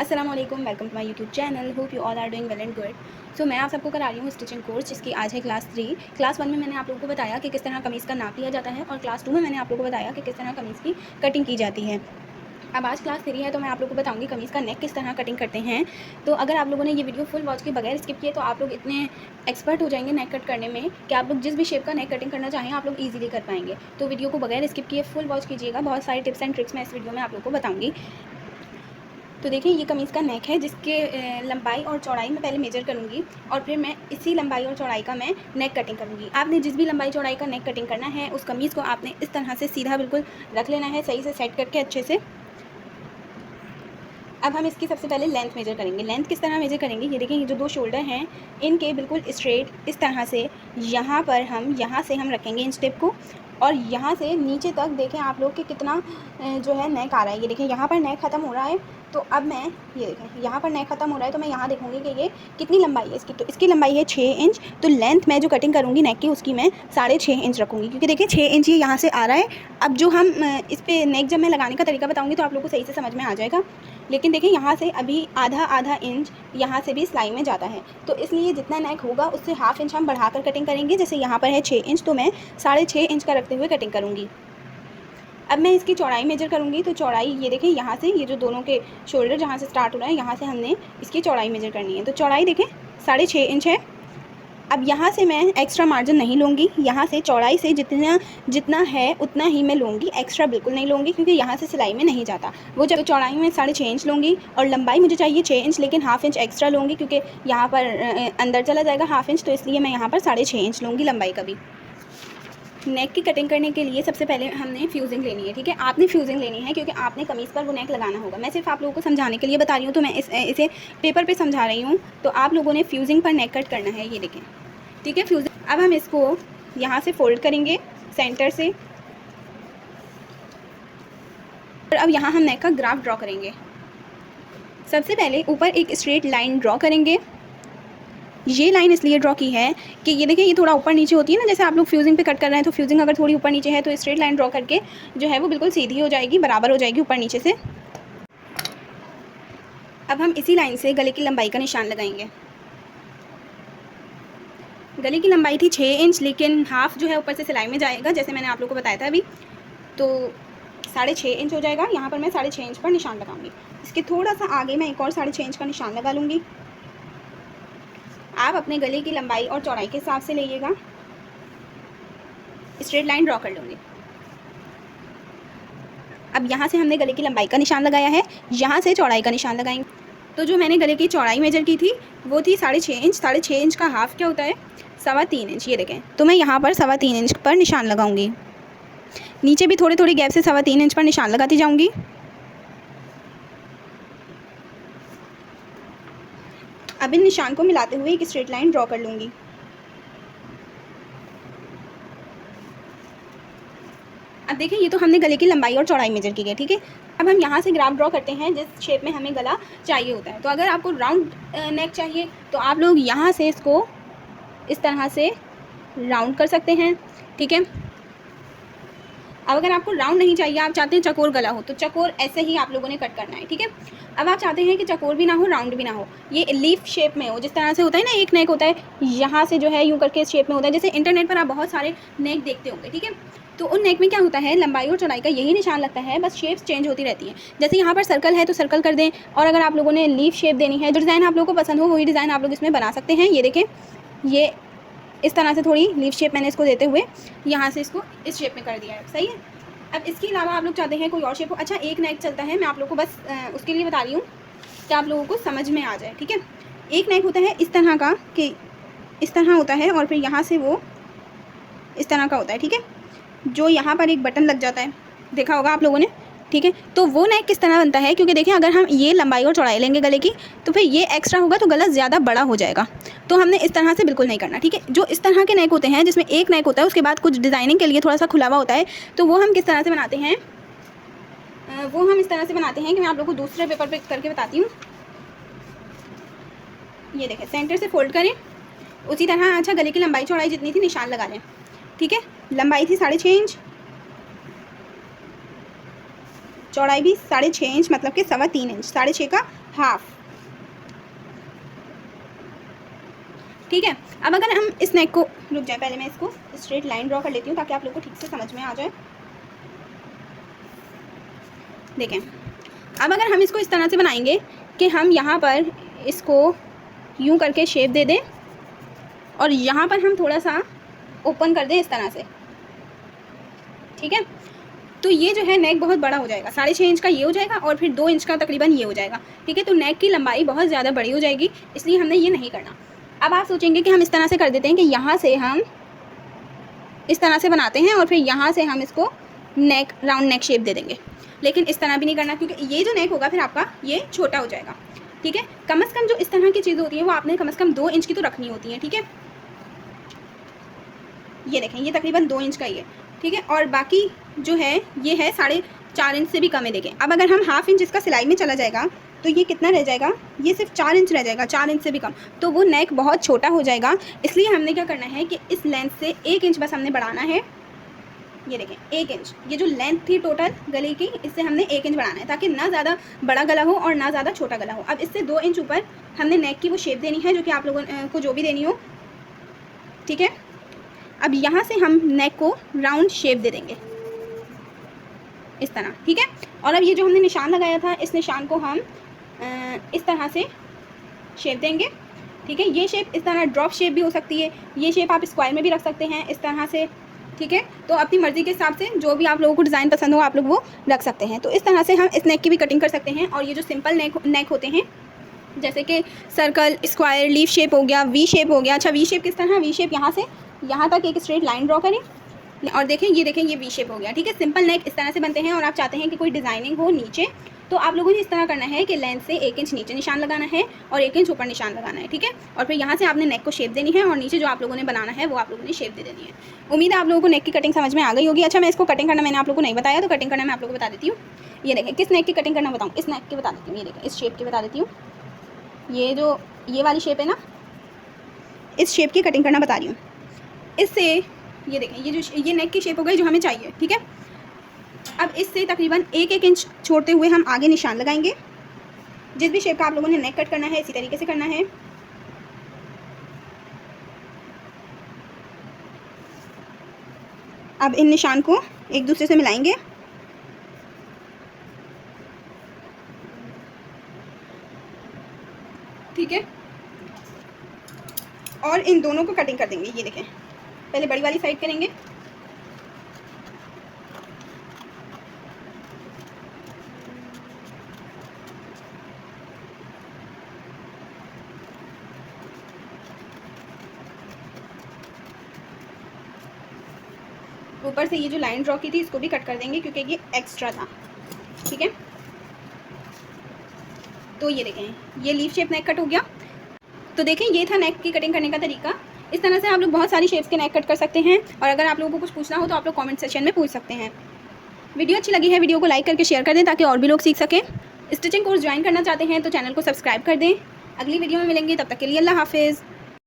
अस्सलामुअलैकुम, welcome to my YouTube channel. Hope you all are doing well and good. So मैं आप सबको करा रही हूँ स्टिचिंग कोर्स, जिसकी आज है क्लास 3। क्लास 1 में मैंने आप लोगों को बताया कि किस तरह कमीज़ का नाप लिया जाता है, और क्लास 2 में मैंने आप लोगों को बताया कि किस तरह कमीज़ की कटिंग की जाती है। अब आज क्लास 3 है, तो मैं आप लोगों को बताऊंगी कमीज़ का नेक किस तरह कटिंग करते हैं। तो अगर आप लोगों ने ये वीडियो फुल वॉच के बगैर स्किप किए तो आप लोग इतने एक्सपर्ट हो जाएंगे नेक कट करने में कि आप लोग जिस भी शेप का नेक कटिंग करना चाहें आप लोग ईजिली कर पाएंगे। तो वीडियो को बगैर स्किप किए फुल वॉच कीजिएगा। बहुत सारी टिप्स एंड ट्रिक्स मैं इस वीडियो में आप लोग को बताऊँगी। तो देखिए, ये कमीज़ का नेक है, जिसके लंबाई और चौड़ाई मैं पहले मेजर करूँगी, और फिर मैं इसी लंबाई और चौड़ाई का मैं नेक कटिंग करूँगी। आपने जिस भी लंबाई चौड़ाई का नेक कटिंग करना है, उस कमीज़ को आपने इस तरह से सीधा बिल्कुल रख लेना है, सही से सेट करके अच्छे से। अब हम इसकी सबसे पहले लेंथ मेजर करेंगे। लेंथ किस तरह मेजर करेंगे, ये देखिए, ये जो 2 शोल्डर हैं, इनके बिल्कुल स्ट्रेट इस तरह से यहाँ से हम रखेंगे इंच टेप को, और यहाँ से नीचे तक देखें आप लोग कि कितना जो है नेक आ रहा है। ये देखें, यहाँ पर नेक ख़त्म हो रहा है। तो अब मैं ये देखें, यहाँ पर नेक ख़त्म हो रहा है, तो मैं यहाँ देखूँगी कि ये कितनी लंबाई है इसकी। तो इसकी लंबाई है 6 इंच। तो लेंथ मैं जो कटिंग करूँगी नेक की, उसकी मैं 6.5 इंच रखूँगी, क्योंकि देखिए 6 इंच ये यहाँ से आ रहा है। अब जो हम इस पर नेक जब मैं लगाने का तरीका बताऊँगी तो आप लोग को सही से समझ में आ जाएगा। लेकिन देखिए, यहाँ से अभी आधा इंच यहाँ से भी सिलाई में ज़्यादा है, तो इसलिए जितना नेक होगा उससे हाफ इंच हम बढ़ाकर कटिंग करेंगे। जैसे यहाँ पर है 6 इंच, तो मैं 6.5 इंच का रखते हुए कटिंग करूँगी। अब मैं इसकी चौड़ाई मेजर करूँगी। तो चौड़ाई ये देखिए, यहाँ से ये जो दोनों के शोल्डर जहाँ से स्टार्ट हो रहा है, यहाँ से हमने इसकी चौड़ाई मेजर करनी है। तो चौड़ाई देखें 6.5 इंच है। अब यहाँ से मैं एक्स्ट्रा मार्जिन नहीं लूँगी, यहाँ से चौड़ाई से जितना है उतना ही मैं लूँगी, एक्स्ट्रा बिल्कुल नहीं लूँगी, क्योंकि यहाँ से सिलाई में नहीं जाता वो। जब चौड़ाई में 6.5 इंच लूँगी, और लंबाई मुझे चाहिए 6 इंच, लेकिन हाफ इंच एक्स्ट्रा लूँगी, क्योंकि यहाँ पर अंदर चला जाएगा हाफ इंच, तो इसलिए मैं यहाँ पर 6.5 इंच लूँगी लंबाई का भी। नेक की कटिंग करने के लिए सबसे पहले हमने फ्यूजिंग लेनी है, ठीक है। आपने फ्यूजिंग लेनी है क्योंकि आपने कमीज़ पर वो नेक लगाना होगा। मैं सिर्फ आप लोगों को समझाने के लिए बता रही हूँ, तो मैं इसे पेपर पे समझा रही हूँ। तो आप लोगों ने फ्यूजिंग पर नेक कट करना है, ये देखें, ठीक है। फ्यूजिंग, अब हम इसको यहाँ से फोल्ड करेंगे सेंटर से, और अब यहाँ हम नेक का ग्राफ ड्रॉ करेंगे। सबसे पहले ऊपर एक स्ट्रेट लाइन ड्रॉ करेंगे। ये लाइन इसलिए ड्रॉ की है कि ये देखिए, ये थोड़ा ऊपर नीचे होती है ना, जैसे आप लोग फ्यूजिंग पे कट कर रहे हैं, तो फ्यूजिंग अगर थोड़ी ऊपर नीचे है तो स्ट्रेट लाइन ड्रॉ करके जो है वो बिल्कुल सीधी हो जाएगी, बराबर हो जाएगी ऊपर नीचे से। अब हम इसी लाइन से गले की लंबाई का निशान लगाएंगे। गले की लंबाई थी 6 इंच, लेकिन हाफ जो है ऊपर से सिलाई में जाएगा, जैसे मैंने आप लोग को बताया था अभी, तो 6.5 इंच हो जाएगा। यहाँ पर मैं 6.5 इंच पर निशान लगाऊंगी। इसके थोड़ा सा आगे मैं एक और 6.5 इंच का निशान लगा लूँगी। आप अपने गले की लंबाई और चौड़ाई के हिसाब से लेइएगा। स्ट्रेट लाइन ड्रॉ कर लूँगी। अब यहाँ से हमने गले की लंबाई का निशान लगाया है, यहाँ से चौड़ाई का निशान लगाएंगे। तो जो मैंने गले की चौड़ाई मेजर की थी वो थी 6.5 इंच। 6.5 इंच का हाफ क्या होता है, 3.25 इंच। ये देखें, तो मैं यहाँ पर 3.25 इंच पर निशान लगाऊंगी। नीचे भी थोड़ी थोड़ी गैप से 3.25 इंच पर निशान लगाती जाऊंगी। अब इन निशान को मिलाते हुए एक स्ट्रेट लाइन ड्रॉ कर लूँगी। अब देखिए, ये तो हमने गले की लंबाई और चौड़ाई मेजर की है, ठीक है। अब हम यहाँ से ग्राफ ड्रॉ करते हैं जिस शेप में हमें गला चाहिए होता है। तो अगर आपको राउंड नेक चाहिए तो आप लोग यहाँ से इसको इस तरह से राउंड कर सकते हैं, ठीक है। अब अगर आपको राउंड नहीं चाहिए, आप चाहते हैं चकोर गला हो, तो चकोर ऐसे ही आप लोगों ने कट करना है, ठीक है। अब आप चाहते हैं कि चकोर भी ना हो, राउंड भी ना हो, ये लीफ शेप में हो, जिस तरह से होता है ना, एक नेक होता है यहाँ से जो है यूँ करके इस शेप में होता है। जैसे इंटरनेट पर आप बहुत सारे नेक देखते होंगे, ठीक है। तो उन नेक में क्या होता है, लंबाई और चौड़ाई का यही निशान लगता है, बस शेप्स चेंज होती रहती हैं। जैसे यहाँ पर सर्कल है तो सर्कल कर दें, और अगर आप लोगों ने लीफ शेप देनी है, जो डिज़ाइन आप लोगों को पसंद हो वही डिज़ाइन आप लोग इसमें बना सकते हैं। ये देखें, ये इस तरह से थोड़ी लीफ शेप मैंने इसको देते हुए यहाँ से इसको इस शेप में कर दिया है, सही है। अब इसके अलावा आप लोग चाहते हैं कोई और शेप हो। अच्छा, एक नेक चलता है, मैं आप लोगों को बस उसके लिए बता रही हूँ कि आप लोगों को समझ में आ जाए, ठीक है। एक नेक होता है इस तरह का, कि इस तरह होता है, और फिर यहाँ से वो इस तरह का होता है, ठीक है, जो यहाँ पर एक बटन लग जाता है, देखा होगा आप लोगों ने, ठीक है। तो वो नेक किस तरह बनता है, क्योंकि देखिए, अगर हम ये लंबाई और चौड़ाई लेंगे गले की, तो फिर ये एक्स्ट्रा होगा तो गला ज़्यादा बड़ा हो जाएगा। तो हमने इस तरह से बिल्कुल नहीं करना, ठीक है। जो इस तरह के नेक होते हैं, जिसमें एक नेक होता है उसके बाद कुछ डिज़ाइनिंग के लिए थोड़ा सा खुला हुआ होता है, तो वो हम किस तरह से बनाते हैं, वो हम इस तरह से बनाते हैं कि मैं आप लोगों को दूसरे पेपर पे करके बताती हूँ। ये देखें, सेंटर से फोल्ड करें, उसी तरह। अच्छा, गले की लंबाई चौड़ाई जितनी थी निशान लगा लें, ठीक है। लंबाई थी 6.5 इंच, चौड़ाई भी 6.5 इंच, मतलब कि 3.25 इंच, 6.5 का हाफ। ठीक है। अब अगर हम इस नेक को, रुक जाए पहले मैं इसको स्ट्रेट लाइन ड्रॉ कर लेती हूँ ताकि आप लोग को ठीक से समझ में आ जाए। देखें, अब अगर हम इसको इस तरह से बनाएंगे कि हम यहाँ पर इसको यूँ करके शेप दे दें और यहाँ पर हम थोड़ा सा ओपन कर दें इस तरह से, ठीक है, तो ये जो है नेक बहुत बड़ा हो जाएगा। 6.5 इंच का ये हो जाएगा और फिर 2 इंच का तकरीबन ये हो जाएगा। ठीक है, तो नेक की लंबाई बहुत ज़्यादा बड़ी हो जाएगी, इसलिए हमने ये नहीं करना। अब आप सोचेंगे कि हम इस तरह से कर देते हैं कि यहाँ से हम इस तरह से बनाते हैं और फिर यहाँ से हम इसको नेक, राउंड नेक शेप दे देंगे, लेकिन इस तरह भी नहीं करना क्योंकि ये जो नेक होगा फिर आपका ये छोटा हो जाएगा। ठीक है, कम से कम जो इस तरह की चीज़ होती है वो आपने कम से कम 2 इंच की तो रखनी होती है। ठीक है, ये देखें ये तकरीबन 2 इंच का ही है। ठीक है, और बाकी जो है ये है 4.5 इंच से भी कम है। देखें, अब अगर हम हाफ इंच इसका सिलाई में चला जाएगा तो ये कितना रह जाएगा, ये सिर्फ 4 इंच रह जाएगा, 4 इंच से भी कम, तो वो नेक बहुत छोटा हो जाएगा। इसलिए हमने क्या करना है कि इस लेंथ से 1 इंच बस हमने बढ़ाना है। ये देखें 1 इंच, ये जो लेंथ थी टोटल गले की, इससे हमने 1 इंच बढ़ाना है ताकि ना ज़्यादा बड़ा गला हो और ना ज़्यादा छोटा गला हो। अब इससे 2 इंच ऊपर हमने नेक की वो शेप देनी है जो कि आप लोगों को जो भी देनी हो। ठीक है, अब यहाँ से हम नेक को राउंड शेप दे देंगे इस तरह। ठीक है, और अब ये जो हमने निशान लगाया था इस निशान को हम इस तरह से शेप देंगे। ठीक है, ये शेप इस तरह ड्रॉप शेप भी हो सकती है, ये शेप आप स्क्वायर में भी रख सकते हैं इस तरह से। ठीक है, तो अपनी मर्ज़ी के हिसाब से जो भी आप लोगों को डिज़ाइन पसंद हो आप लोग वो रख सकते हैं। तो इस तरह से हम इस नेक की भी कटिंग कर सकते हैं। और ये जो सिंपल नेक होते हैं जैसे कि सर्कल, स्क्वायर, लीफ शेप हो गया, वी शेप हो गया। अच्छा, वी शेप किस तरह, वी शेप यहाँ से यहाँ तक एक स्ट्रेट लाइन ड्रॉ करें और देखें ये वी शेप हो गया। ठीक है, सिंपल नेक इस तरह से बनते हैं। और आप चाहते हैं कि कोई डिज़ाइनिंग हो नीचे, तो आप लोगों ने इस तरह करना है कि लेंथ से 1 इंच नीचे निशान लगाना है और 1 इंच ऊपर निशान लगाना है। ठीक है, और फिर यहाँ से आपने नेक को शेप देनी है और नीचे जो आप लोगों ने बनाना है वो आप लोगों ने शेप दे देनी है। उम्मीद है आप लोगों को नेक की कटिंग समझ में आ गई होगी। अच्छा, मैं इसको कटिंग करना मैंने आप लोगों को नहीं बताया, तो कटिंग करना मैं आप लोगों को बता देती हूँ। ये देखें, किस नेक की कटिंग करना बताऊँ, इस नेक की बता देती हूँ। ये देखें, इस शेप की बता देती हूँ। ये जो ये वाली शेप है ना, इस शेप की कटिंग करना बता रही हूँ। इससे ये देखें, ये नेक की शेप हो गई जो हमें चाहिए। ठीक है, अब इससे तकरीबन 1 इंच छोड़ते हुए हम आगे निशान लगाएंगे। जिस भी शेप का आप लोगों ने नेक कट करना है इसी तरीके से करना है। अब इन निशान को एक दूसरे से मिलाएंगे। ठीक है, और इन दोनों को कटिंग कर देंगे। ये देखें, पहले बड़ी वाली साइड करेंगे, ऊपर से ये जो लाइन ड्रॉ की थी इसको भी कट कर देंगे क्योंकि ये एक्स्ट्रा था। ठीक है, तो ये देखें ये लीफ शेप नेक कट हो गया। तो देखें ये था नेक की कटिंग करने का तरीका। इस तरह से आप लोग बहुत सारी शेप्स के नेक कट कर सकते हैं। और अगर आप लोगों को कुछ पूछना हो तो आप लोग कमेंट सेक्शन में पूछ सकते हैं। वीडियो अच्छी लगी है, वीडियो को लाइक करके शेयर कर दें ताकि और भी लोग सीख सकें। स्टिचिंग कोर्स ज्वाइन करना चाहते हैं तो चैनल को सब्सक्राइब कर दें। अगली वीडियो में मिलेंगे, तब तक के लिए अल्लाह हाफिज़।